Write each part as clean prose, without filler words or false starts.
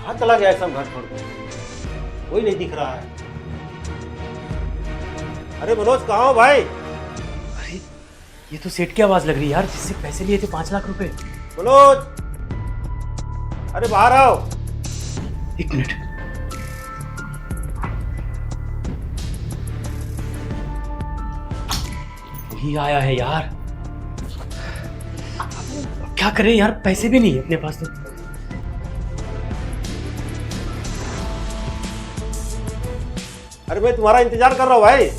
कहाँ चला गया है सब घर छोड़ कर? कोई नहीं दिख रहा है। अरे मनोज कहाँ हो भाई? अरे ये तो सेठ की आवाज लग रही है यार, जिससे पैसे लिए थे 5 लाख रुपए। मनोज, अरे बाहर आओ। 1 मिनट। वही आया है यार। अब क्या करें यार, पैसे भी नहीं है अपने पास तो। अरे मैं तुम्हारा इंतजार कर रहा हूँ भाई,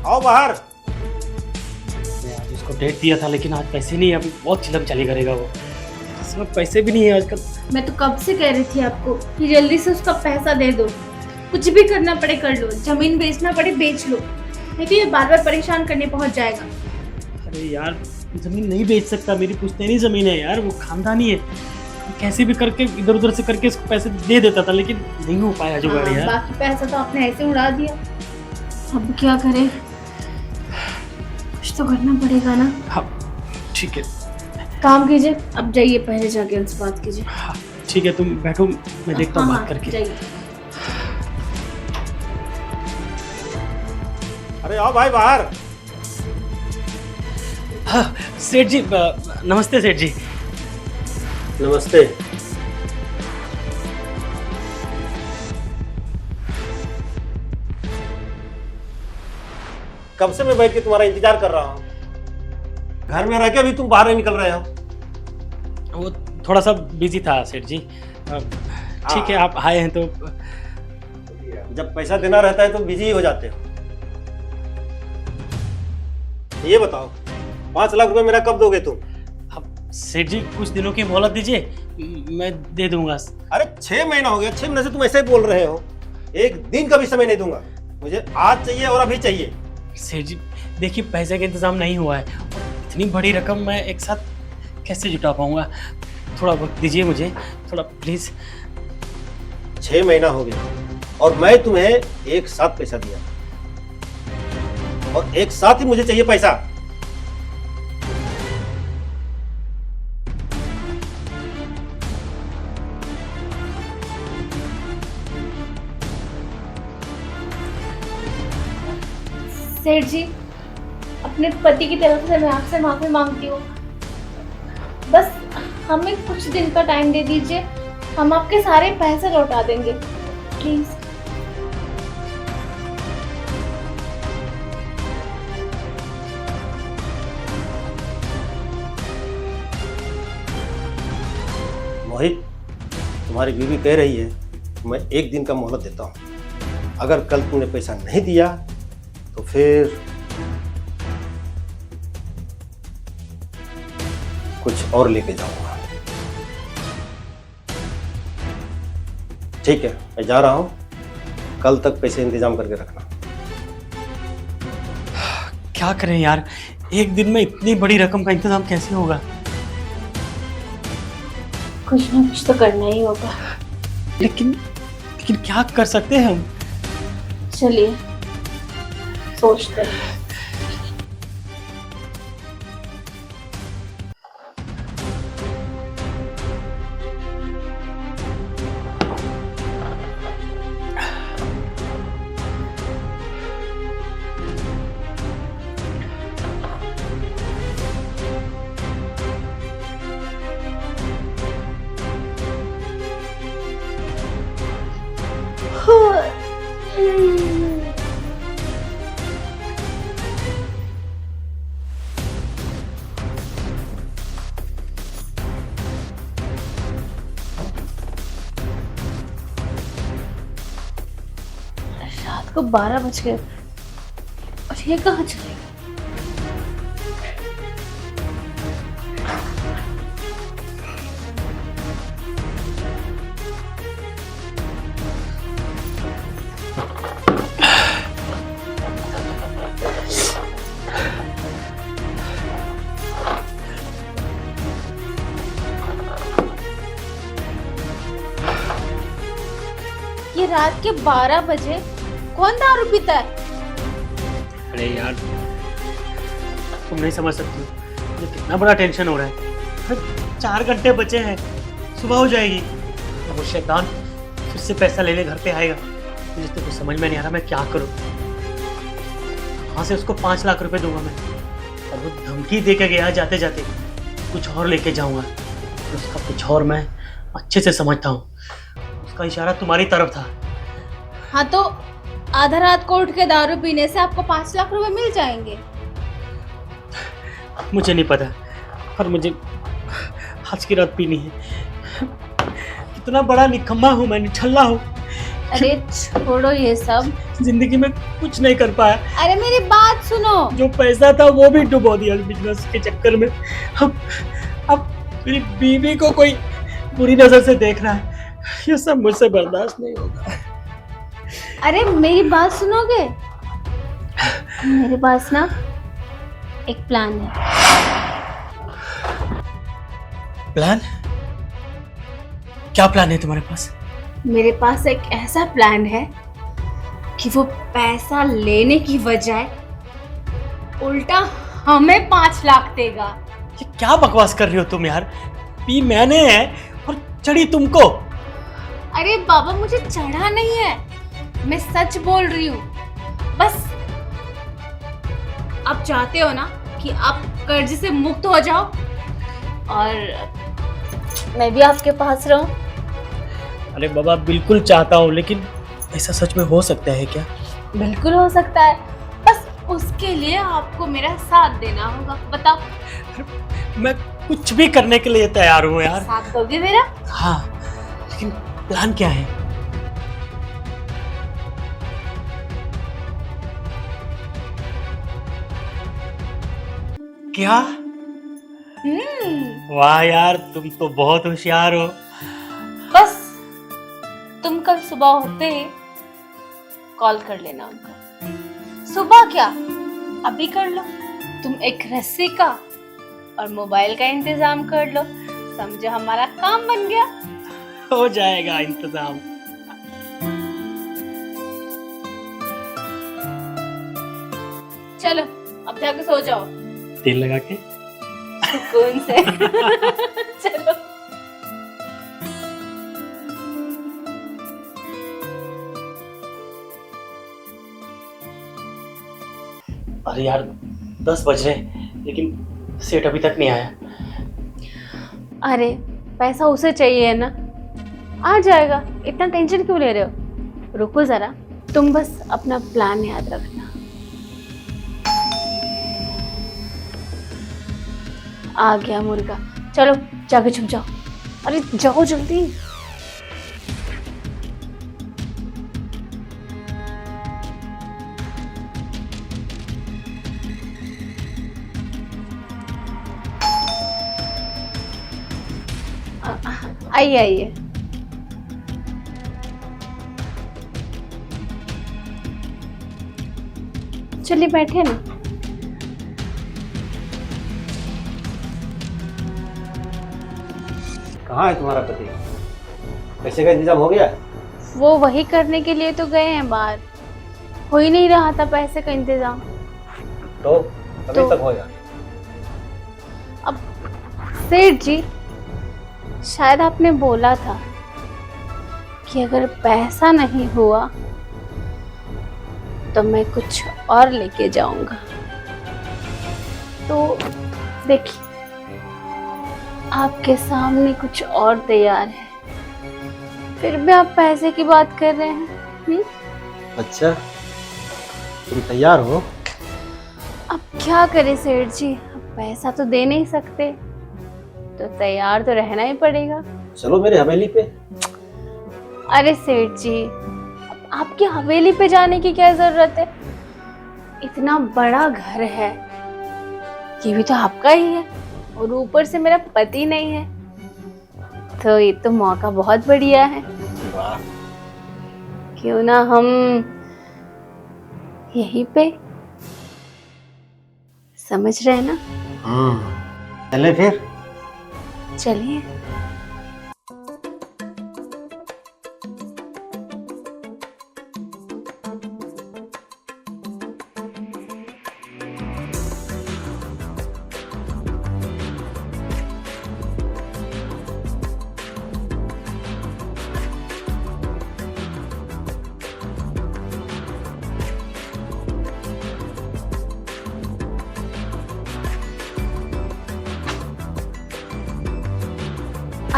आओ बाहर। मैं आज उसको डेट दिया था, लेकिन आज पैसे नहीं है। अभी बहुत चिलम चली करेगा वो। इसमें पैसे भी नहीं है आजकल। मैं तो कब से कह रही थी आपको कि जल्दी से उसका पैसा दे दो। कुछ भी करना पड़े कर लो, जमीन बेचना पड़े बेच लो, नहीं तो ये बार बार परेशान करने पहुंच जाएगा। अरे यार जमीन नहीं बेच सकता, मेरी पुश्तैनी जमीन है यार, वो खानदानी है। कैसे भी करके इधर उधर से करके इसको पैसे दे देता था, लेकिन नहीं हो पाया जुगाड़ यार। बाकी पैसा तो आपने ऐसे उड़ा दिया। अब क्या करें, कुछ तो करना पड़ेगा ना। हाँ ठीक है। काम कीजिए, अब जाइए पहले जाके उनसे बात कीजिए। हाँ ठीक है, तुम बैठो, मैं देखता हूँ बात करके। जाइए। अरे आओ भाई बाहर। हाँ सेठ जी, नमस्ते सेठ जी। नमस्ते। कब से मैं बैठ के तुम्हारा इंतजार कर रहा हूँ। घर में रह के भी तुम बाहर नहीं निकल रहे हो। वो थोड़ा सा बिजी था सेठ जी। ठीक है, आप आए हैं तो। जब पैसा देना रहता है तो बिजी ही हो जाते हो। ये बताओ 5 लाख रुपए मेरा कब दोगे तुम? अब सेठ जी कुछ दिनों की मोहलत दीजिए, मैं दे दूंगा। अरे 6 महीना हो गया, 6 महीने से तुम ऐसे ही बोल रहे हो। एक दिन का भी समय नहीं दूंगा। मुझे आज चाहिए और अभी चाहिए। सेठ जी देखिए, पैसे का इंतजाम नहीं हुआ है, इतनी बड़ी रकम मैं एक साथ कैसे जुटा पाऊंगा? थोड़ा वक्त दीजिए मुझे, थोड़ा प्लीज। 6 महीना हो गया और मैं तुम्हें एक साथ पैसा दिया और एक साथ ही मुझे चाहिए पैसा। सेठ जी, अपने पति की तरफ से मैं आपसे माफी मांगती हूँ। बस हमें कुछ दिन का टाइम दे दीजिए, हम आपके सारे पैसे लौटा देंगे, प्लीज। मोहित, तुम्हारी बीवी कह रही है मैं एक दिन का मोहलत देता हूं। अगर कल तुमने पैसा नहीं दिया तो फिर कुछ और लेके जाऊंगा। ठीक है, मैं जा रहा हूं। कल तक पैसे इंतजाम करके रखना। क्या करें यार, एक दिन में इतनी बड़ी रकम का इंतजाम कैसे होगा? कुछ ना कुछ तो करना ही होगा। लेकिन क्या कर सकते हैं हम? चलिए सोचते हैं। रात को 12 बज गए और ये कहाँ चले गए? ये रात के 12 बजे कौन दारू पीता है? अरे यार तुम नहीं समझ सकती, मुझे कितना बड़ा टेंशन हो रहा है। 4 घंटे बचे हैं, सुबह हो जाएगी। अब वो शैतान फिर से पैसा लेने घर पे आएगा। मुझे तो कुछ समझ में नहीं आ रहा मैं क्या करूं। वहां से उसको 5 लाख रुपए दूंगा मैं, और वो धमकी दे के गया जाते जाते कुछ और लेके जाऊंगा। और उसका कुछ और मैं अच्छे से समझता हूँ। उसका इशारा तुम्हारी तरफ था। हाँ तो आधा रात को उठ के दारू पीने से आपको 5 लाख रुपए मिल जाएंगे। मुझे नहीं पता, पर मुझे आज की रात पीनी है। कितना बड़ा निकम्मा हूँ मैं, निठल्ला हूँ। अरे छोड़ो ये सब, जिंदगी में कुछ नहीं कर पाया। अरे मेरी बात सुनो। जो पैसा था वो भी डुबो दिया बिजनेस के चक्कर में। अब मेरी बीवी को कोई बुरी नजर से देख रहा है। ये सब मुझसे बर्दाश्त नहीं होगा। अरे मेरी बात सुनोगे? मेरे पास ना एक प्लान है। प्लान? क्या प्लान है तुम्हारे पास? मेरे पास एक ऐसा प्लान है कि वो पैसा लेने की बजाय उल्टा हमें 5 लाख देगा। ये क्या बकवास कर रही हो तुम यार? पी मैंने है और चढ़ी तुमको। अरे बाबा मुझे चढ़ा नहीं है, मैं सच बोल रही हूँ। बस आप चाहते हो ना कि आप कर्ज से मुक्त हो जाओ और मैं भी आपके पास रहूं। अरे बाबा बिल्कुल चाहता हूँ, लेकिन ऐसा सच में हो सकता है क्या? बिल्कुल हो सकता है, बस उसके लिए आपको मेरा साथ देना होगा। बताओ। मैं कुछ भी करने के लिए तैयार हूँ यार। साथ दोगे मेरा? हाँ, लेकिन प्लान क्या है? क्या? वाह यार, तुम तो बहुत होशियार हो। बस तुम कल सुबह होते ही कॉल कर लेना उनको। सुबह क्या, अभी कर लो। तुम एक रस्सी का और मोबाइल का इंतजाम कर लो, समझो हमारा काम बन गया। हो जाएगा इंतजाम। चलो अब जाके सो जाओ तेल लगा के सुकून से। चलो। अरे यार 10 बज रहे हैं, लेकिन सेठ अभी तक नहीं आया। अरे पैसा उसे चाहिए है ना, आ जाएगा। इतना टेंशन क्यों ले रहे हो? रुको जरा, तुम बस अपना प्लान याद रखना। आ गया मुर्गा, चलो जाके छुप जाओ। अरे जाओ जल्दी। आइए आइए। चलिए बैठे ना। कहाँ है तुम्हारा पति? पैसे का इंतजाम हो गया? वो वही करने के लिए तो गए हैं बाहर, हो ही नहीं रहा था पैसे का इंतजाम। तो कभी तो- तक होगा? अब सेठ जी, शायद आपने बोला था कि अगर पैसा नहीं हुआ तो मैं कुछ और लेके जाऊंगा। तो देखिए आपके सामने कुछ और तैयार है, फिर भी आप पैसे की बात कर रहे हैं। अच्छा, तुम तैयार हो? अब क्या करें सेठ जी, अब पैसा तो दे नहीं सकते, तो तैयार तो रहना ही पड़ेगा। चलो मेरे हवेली पे। अरे सेठ जी, अब आपकी हवेली पे जाने की क्या जरूरत है? इतना बड़ा घर है, ये भी तो आपका ही है, और ऊपर से मेरा पति नहीं है, तो ये तो मौका बहुत बढ़िया है। वाह, क्यों ना हम यहीं पे, समझ रहे हैं ना? चले फिर। चलिए।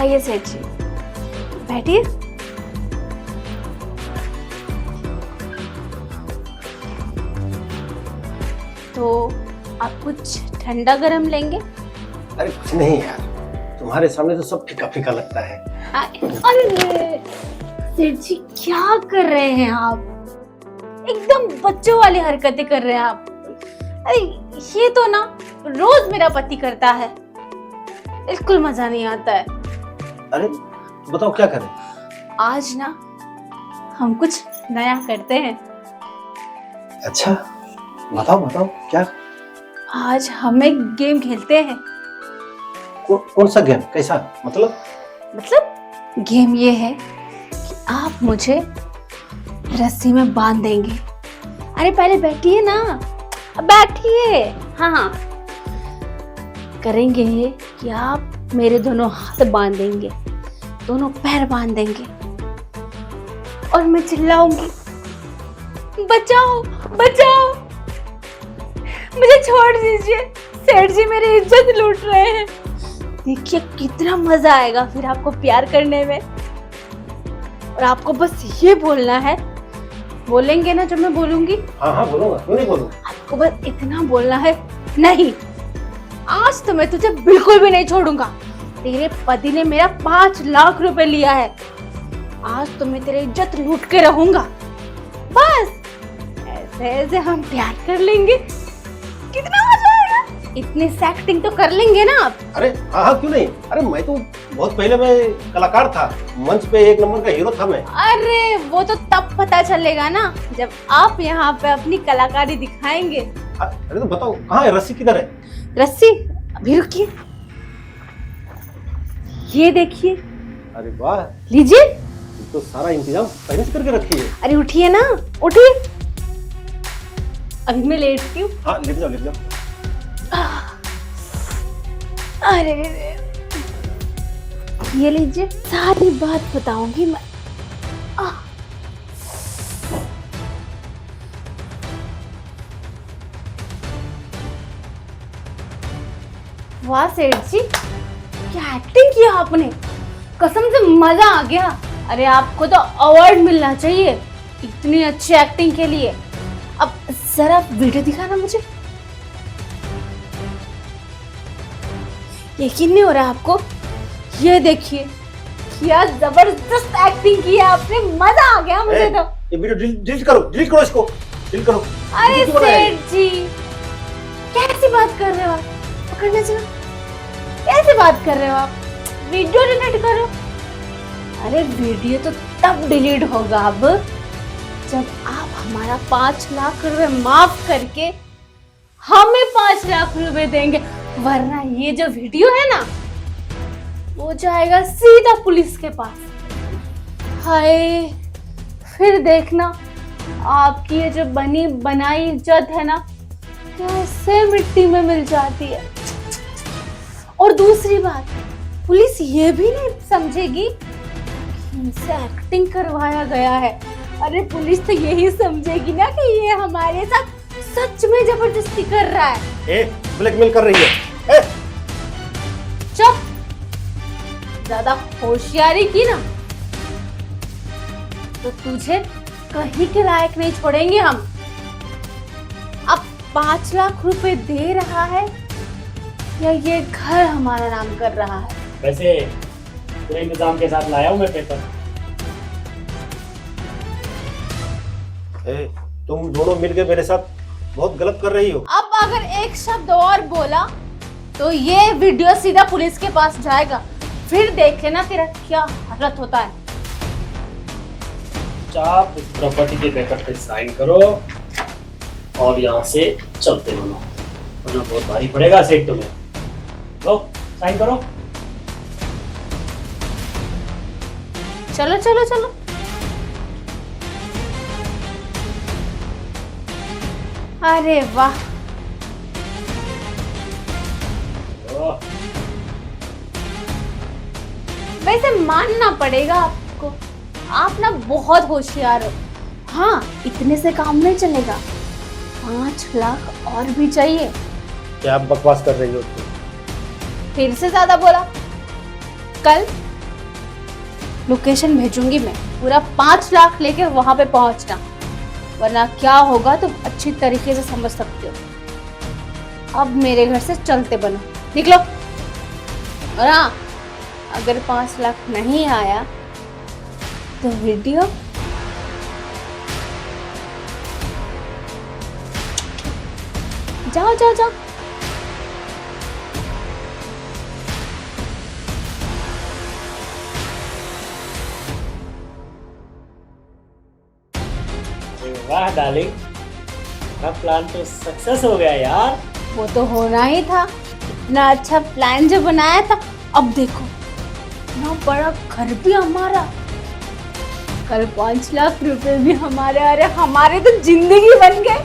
आइए सेठ जी, बैठिए। तो आप कुछ ठंडा गरम लेंगे? अरे कुछ नहीं यार, तुम्हारे सामने तो सब फीका फीका लगता है। अरे सेठ जी, क्या कर रहे हैं आप? एकदम बच्चों वाली हरकतें कर रहे हैं आप। अरे ये तो ना रोज मेरा पति करता है, बिल्कुल मजा नहीं आता है। अरे बताओ क्या करें? आज ना हम कुछ नया करते हैं। अच्छा बताओ बताओ क्या? आज हम एक गेम खेलते हैं। कौन सा गेम? कैसा मतलब? गेम ये है कि आप मुझे रस्सी में बांध देंगे। अरे पहले बैठिए ना, बैठिए। हाँ, करेंगे ये कि आप मेरे दोनों हाथ बांध देंगे, दोनों पैर बांध देंगे और मैं चिल्लाऊंगी, बचाओ बचाओ, मुझे छोड़ दीजिए, सेठ जी मेरी इज्जत लूट रहे हैं। देखिए कितना मजा आएगा फिर आपको प्यार करने में। और आपको बस ये बोलना है, बोलेंगे ना जब मैं बोलूंगी? हाँ हाँ बोलूंगा, क्यों नहीं बोलूंगा। आपको बस इतना बोलना है, नहीं आज तो मैं तुझे बिल्कुल भी नहीं छोड़ूंगा। तेरे पति ने मेरा 5 लाख रुपए लिया है, आज तो मैं तेरी इज्जत लूट के रहूंगा। बस ऐसे ऐसे हम प्यार कर लेंगे, कितना मजा आएगा। इतनी से एक्टिंग तो कर लेंगे ना आप? अरे हाँ हाँ क्यों नहीं। अरे मैं तो बहुत पहले मैं कलाकार था, मंच पे 1 नंबर का हीरो था मैं। अरे वो तो तब पता चलेगा ना जब आप यहाँ पे अपनी कलाकारी दिखाएंगे। अरे तो बताओ कहाँ है रस्सी, किधर है? रस्सी अभी रुकिए, ये देखिए। अरे वाह, लीजिए। तो सारा इंतजाम पहले से करके रखी है। अरे उठिए ना, उठिए। अभी मैं लेटती हूँ। हाँ लेट जाओ लेट जाओ। अरे ये लीजिए, सारी बात बताऊंगी मैं। वाह सेठ जी, क्या एक्टिंग किया आपने, कसम से मजा आ गया। अरे आपको तो अवार्ड मिलना चाहिए इतनी अच्छी एक्टिंग के लिए। अब जरा वीडियो दिखाना मुझे। यकीन नहीं हो रहा आपको? ये देखिए क्या जबरदस्त एक्टिंग की है आपने, मजा आ गया मुझे तो। ये वीडियो डिलीट करो इसको, डिलीट करो। अरे सेठ जी कैसी बात कर रहे हो आप? पकड़ना चाहिए, कैसी बात कर रहे हो आप? वीडियो डिलीट करो? अरे वीडियो तो तब डिलीट होगा अब जब आप हमारा 5 लाख रुपए माफ करके हमें 5 लाख रुपए देंगे, वरना ये जो वीडियो है ना वो जाएगा सीधा पुलिस के पास। हाय, फिर देखना आपकी ये जो बनी बनाई इज्जत है ना कैसे मिट्टी में मिल जाती है। और दूसरी बात, पुलिस ये भी नहीं समझेगी कि इनसे एक्टिंग करवाया गया है। अरे पुलिस तो यही समझेगी ना कि ये हमारे साथ सच में जबरदस्ती कर रहा है। ब्लैकमेल कर रही है। चुप, ज्यादा होशियारी की ना तो तुझे कहीं के लायक नहीं छोड़ेंगे हम। अब 5 लाख रुपए दे रहा है या ये घर हमारा नाम कर रहा है? वैसे पूरे इंतजाम के साथ लाया हूँ मैं पेपर। तुम दोनों मिलकर मेरे साथ बहुत गलत कर रही हो। अब अगर एक शब्द और बोला तो ये वीडियो सीधा पुलिस के पास जाएगा, फिर देख लेना तेरा क्या हालत होता है। आप उस प्रॉपर्टी के पेपर पे साइन करो और यहाँ से चलते बनो, वरना बहुत भारी पड़ेगा सेठ तुम्हें। लो साइन करो। चलो चलो चलो। अरे वाह, वैसे मानना पड़ेगा आपको, आप ना बहुत होशियार हो। हाँ, इतने से काम नहीं चलेगा, 5 लाख और भी चाहिए। क्या आप बकवास कर रही हो? फिर से ज्यादा बोला। कल लोकेशन भेजूंगी मैं, पूरा 5 लाख लेके वहां पे पहुंचना, वरना क्या होगा तुम अच्छी तरीके से समझ सकते हो। अब मेरे घर से चलते बनो, निकलो। और हाँ, अगर 5 लाख नहीं आया तो वीडियो जाओ जाओ जाओ। वाह डार्लिंग, मेरा प्लान तो सक्सेस हो गया यार। वो तो होना ही था, इतना अच्छा प्लान जो बनाया था। अब देखो, इतना बड़ा घर भी हमारा, कल 5 लाख रुपए भी हमारे। अरे हमारे तो जिंदगी बन गए।